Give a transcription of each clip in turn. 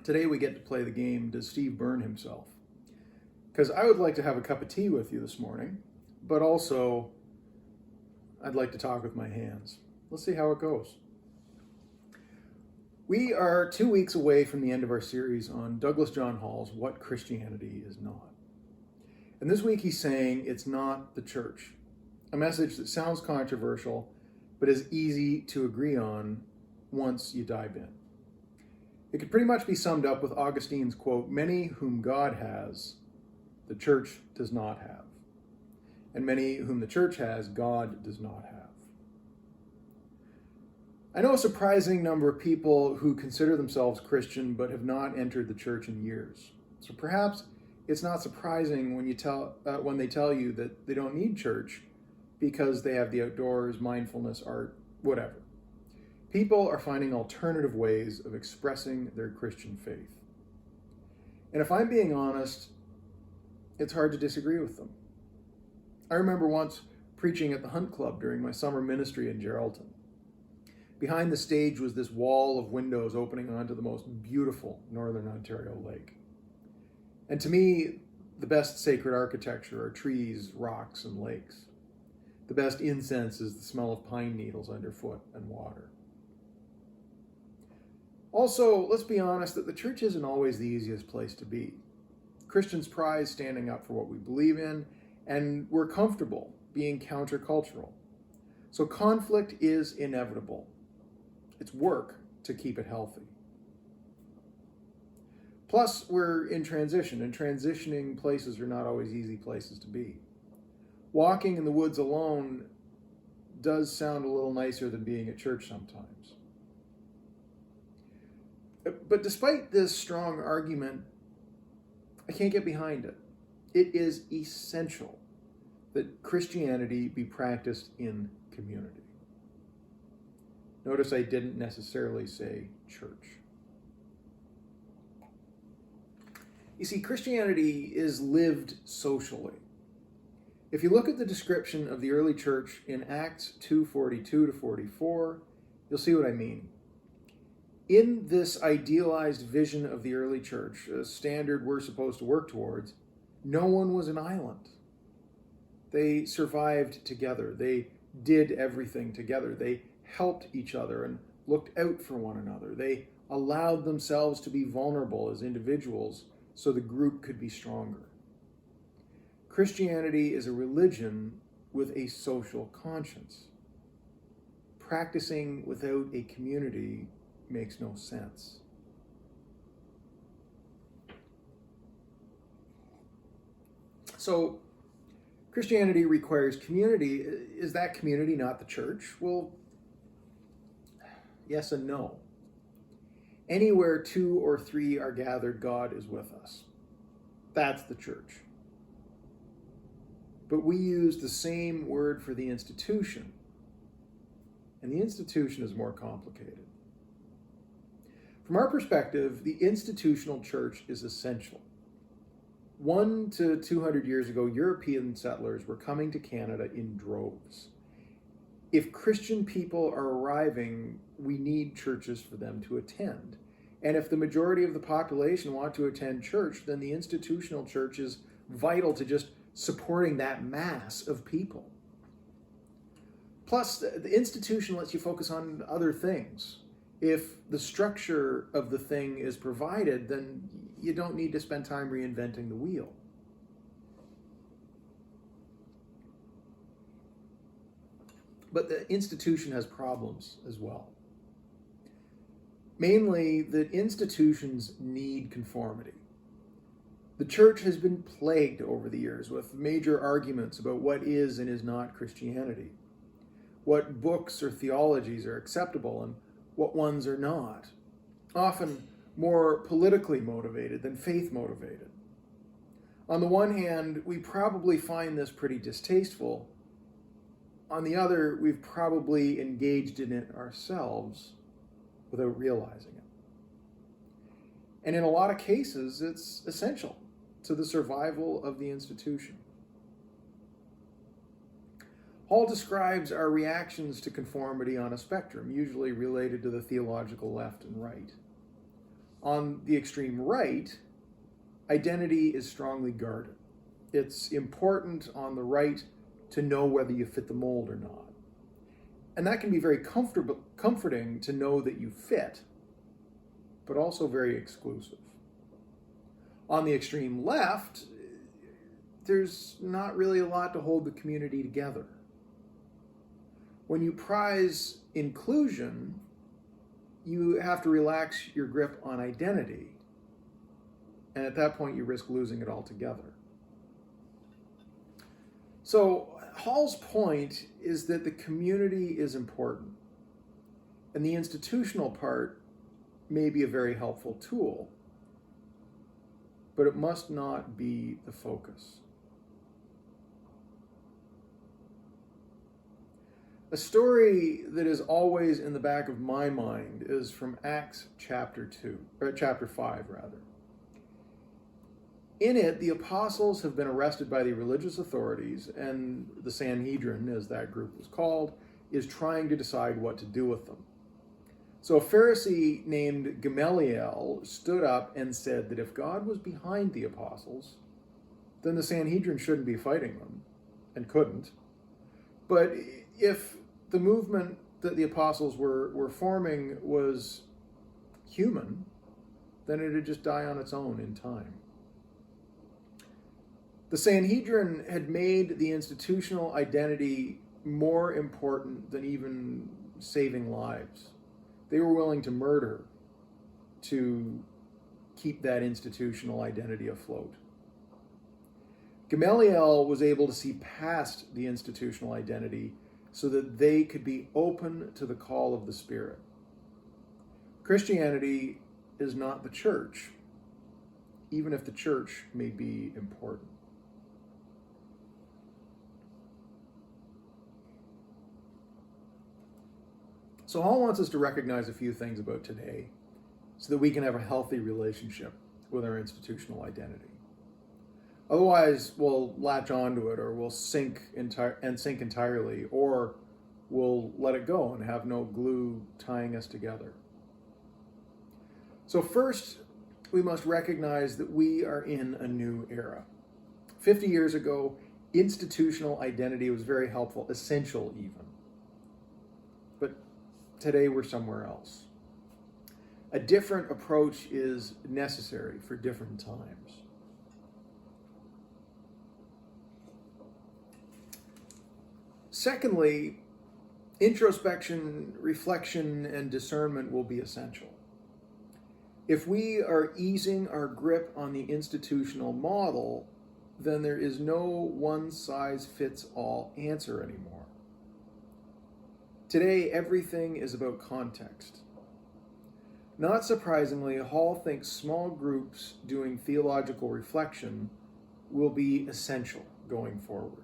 Today we get to play the game, Does Steve Burn Himself? Because I would like to have a cup of tea with you this morning, but also I'd like to talk with my hands. Let's see how it goes. We are 2 weeks away from the end of our series on Douglas John Hall's What Christianity Is Not. And this week he's saying it's not the church, a message that sounds controversial, but is easy to agree on once you dive in. It could pretty much be summed up with Augustine's quote, "Many whom God has, the church does not have. And many whom the church has, God does not have." I know a surprising number of people who consider themselves Christian but have not entered the church in years. So perhaps it's not surprising when they tell you that they don't need church because they have the outdoors, mindfulness, art, whatever. People are finding alternative ways of expressing their Christian faith. And if I'm being honest, it's hard to disagree with them. I remember once preaching at the Hunt Club during my summer ministry in Geraldton. Behind the stage was this wall of windows opening onto the most beautiful Northern Ontario lake. And to me, the best sacred architecture are trees, rocks, and lakes. The best incense is the smell of pine needles underfoot and water. Also, let's be honest that the church isn't always the easiest place to be. Christians prize standing up for what we believe in, and we're comfortable being countercultural. So conflict is inevitable. It's work to keep it healthy. Plus, we're in transition, and transitioning places are not always easy places to be. Walking in the woods alone does sound a little nicer than being at church sometimes. But despite this strong argument, I can't get behind it. It is essential that Christianity be practiced in community. Notice I didn't necessarily say church. You see, Christianity is lived socially. If you look at the description of the early church in Acts 2:42 to 44, you'll see what I mean. In this idealized vision of the early church, a standard we're supposed to work towards, no one was an island. They survived together. They did everything together. They helped each other and looked out for one another. They allowed themselves to be vulnerable as individuals so the group could be stronger. Christianity is a religion with a social conscience. Practicing without a community makes no sense. So, Christianity requires community. Is that community not the church? Well, yes and no. Anywhere 2 or 3 are gathered, God is with us. That's the church. But we use the same word for the institution, and the institution is more complicated. From our perspective, the institutional church is essential. 100 to 200 years ago, European settlers were coming to Canada in droves. If Christian people are arriving, we need churches for them to attend. And if the majority of the population want to attend church, then the institutional church is vital to just supporting that mass of people. Plus, the institution lets you focus on other things. If the structure of the thing is provided, then you don't need to spend time reinventing the wheel. But the institution has problems as well. Mainly, that institutions need conformity. The church has been plagued over the years with major arguments about what is and is not Christianity, what books or theologies are acceptable and what ones are not, often more politically motivated than faith motivated. On the one hand, we probably find this pretty distasteful. On the other, we've probably engaged in it ourselves without realizing it. And in a lot of cases, it's essential to the survival of the institution. Hall describes our reactions to conformity on a spectrum, usually related to the theological left and right. On the extreme right, identity is strongly guarded. It's important on the right to know whether you fit the mold or not. And that can be very comforting to know that you fit, but also very exclusive. On the extreme left, there's not really a lot to hold the community together. When you prize inclusion, you have to relax your grip on identity. And at that point, you risk losing it altogether. So Hall's point is that the community is important, and the institutional part may be a very helpful tool, but it must not be the focus. A story that is always in the back of my mind is from Acts chapter 5. In it, the apostles have been arrested by the religious authorities, and the Sanhedrin, as that group was called, is trying to decide what to do with them. So a Pharisee named Gamaliel stood up and said that if God was behind the apostles, then the Sanhedrin shouldn't be fighting them, and couldn't. But if the movement that the apostles were forming was human, then it would just die on its own in time. The Sanhedrin had made the institutional identity more important than even saving lives. They were willing to murder to keep that institutional identity afloat. Gamaliel was able to see past the institutional identity so that they could be open to the call of the Spirit. Christianity is not the church, even if the church may be important. So Hall wants us to recognize a few things about today so that we can have a healthy relationship with our institutional identity. Otherwise, we'll latch onto it, or we'll sink entirely, or we'll let it go and have no glue tying us together. So first, we must recognize that we are in a new era. 50 years ago, institutional identity was very helpful, essential even. But today we're somewhere else. A different approach is necessary for different times. Secondly, introspection, reflection, and discernment will be essential. If we are easing our grip on the institutional model, then there is no one-size-fits-all answer anymore. Today, everything is about context. Not surprisingly, Hall thinks small groups doing theological reflection will be essential going forward.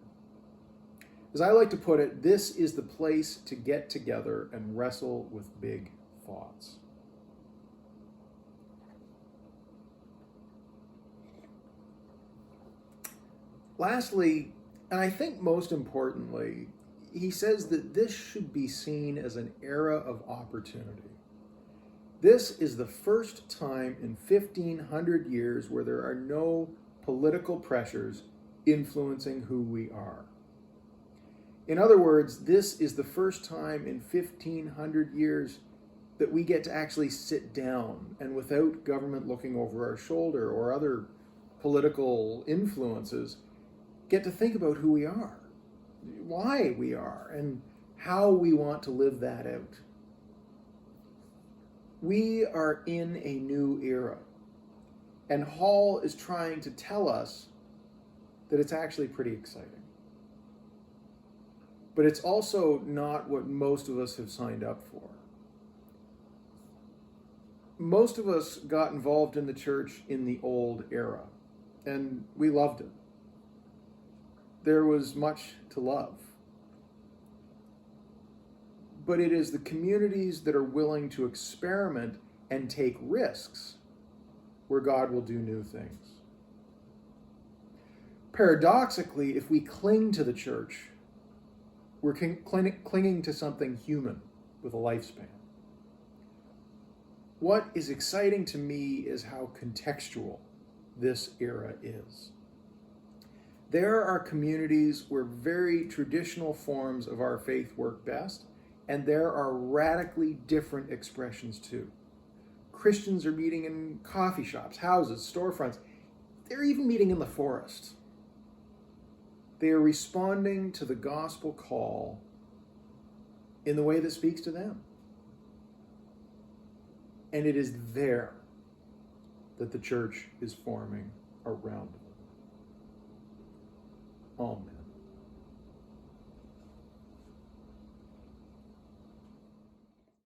As I like to put it, this is the place to get together and wrestle with big thoughts. Lastly, and I think most importantly, he says that this should be seen as an era of opportunity. This is the first time in 1,500 years where there are no political pressures influencing who we are. In other words, this is the first time in 1,500 years that we get to actually sit down and without government looking over our shoulder or other political influences, get to think about who we are, why we are, and how we want to live that out. We are in a new era, and Hall is trying to tell us that it's actually pretty exciting. But it's also not what most of us have signed up for. Most of us got involved in the church in the old era, and we loved it. There was much to love. But it is the communities that are willing to experiment and take risks where God will do new things. Paradoxically, if we cling to the church, we're clinging to something human with a lifespan. what is exciting to me is how contextual this era is. There are communities where very traditional forms of our faith work best, and there are radically different expressions too. Christians are meeting in coffee shops, houses, storefronts. They're even meeting in the forest. They are responding to the gospel call in the way that speaks to them. And it is there that the church is forming around them. Amen.